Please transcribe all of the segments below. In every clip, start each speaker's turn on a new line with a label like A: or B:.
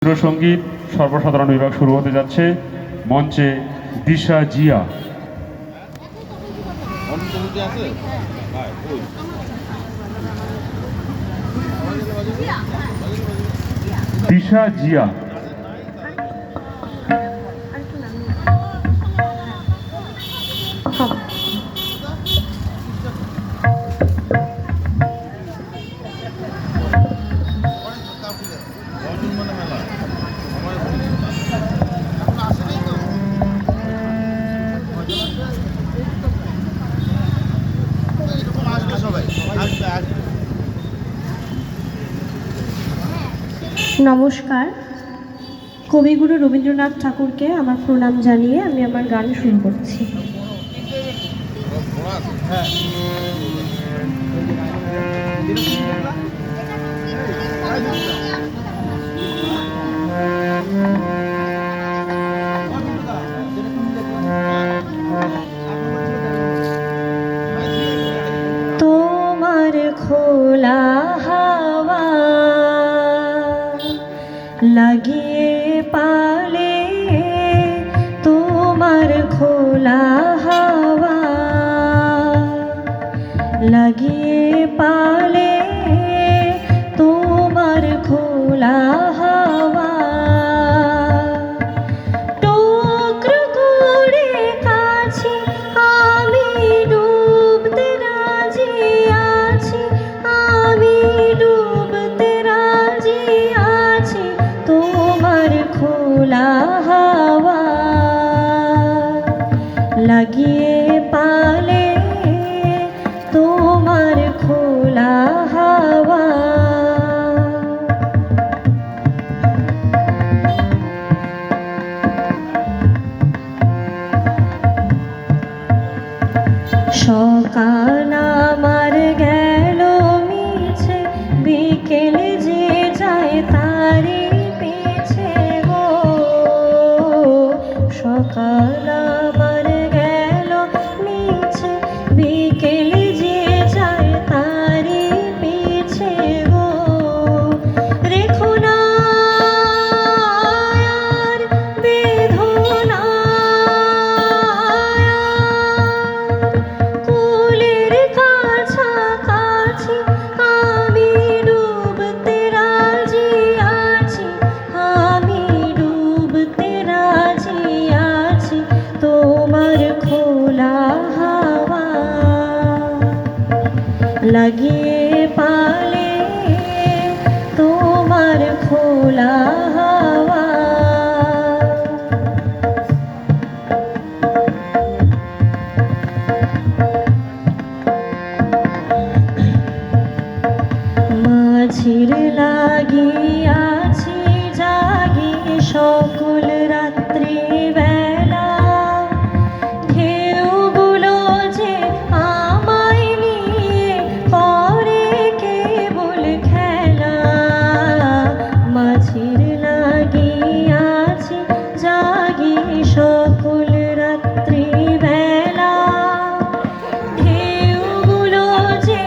A: সঙ্গীত সর্বসাধারণ বিভাগ শুরু হতে যাচ্ছে। মঞ্চে দিশা জিয়া। দিশা জিয়া
B: নমস্কার। কবিগুরু রবীন্দ্রনাথ ঠাকুরকে আমার প্রণাম জানিয়ে আমি আমার গান শুরু করছি। তোমার খোলা হাওয়া লাগিয়ে পালে, তোমার খোলা হাওয়া লাগিয়ে পালে, তোমার খোলা হাওয়া টুকরো করে কাছে আমি ডুবতে রাজি আছি, আমি ডুবতে রাজি আছি, তোমার খোলা হাওয়া লাগিয়ে পালে, তোমার খোলা হাওয়া। সকাল আমার গেল মিছে, বিকেল যে যায় তারি পিছে গো। সকাল আমার গেল মিছে, বিকেল যে যায় তারি পিছে গো। রেখো না আর বেঁধো না কুলের কাছাকাছি, আমি ডুবতে রাজি আছি, আমি ডুবতে রাজি আছি, তোমার খোলা হাওয়া লাগিয়ে পালে, তোমার খোলা হাওয়া। মাঝির লাগিয়াছি জাগি সকল রাত্রি বেলা, ঢেউগুলো যে আমায় নিয়ে করে কেবল খেলা। মাঝির লাগিয়াছি জাগি সকল রাত্রি বেলা, ঢেউগুলো যে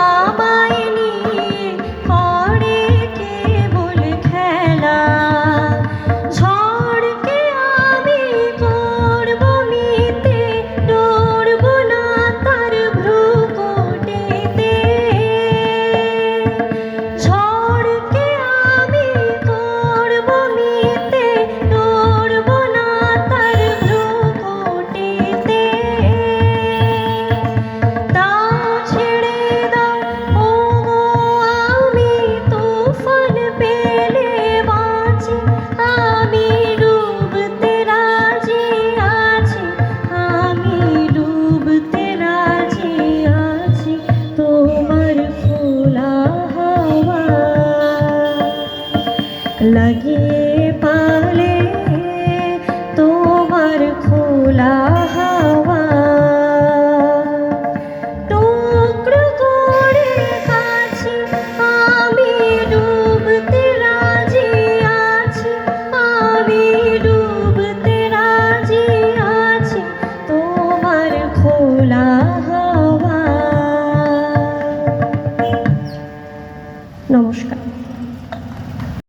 B: আমায় নিয়ে করে কেবল খেলা। ঝড়কে আমি করব মিতে, ডরব না তার ভ্রুকুটিতে। ঝড়কে আমি করব মিতে, ডরব না তার ভ্রুকুটিতে। দাও ছেড়ে দাও ওগো আমি তুফান পেলে বাঁচি, আমি ডুবতে রাজি আছি, আমি ডুবতে রাজি আছি, তোমার খোলা হাওয়া লাগিয়ে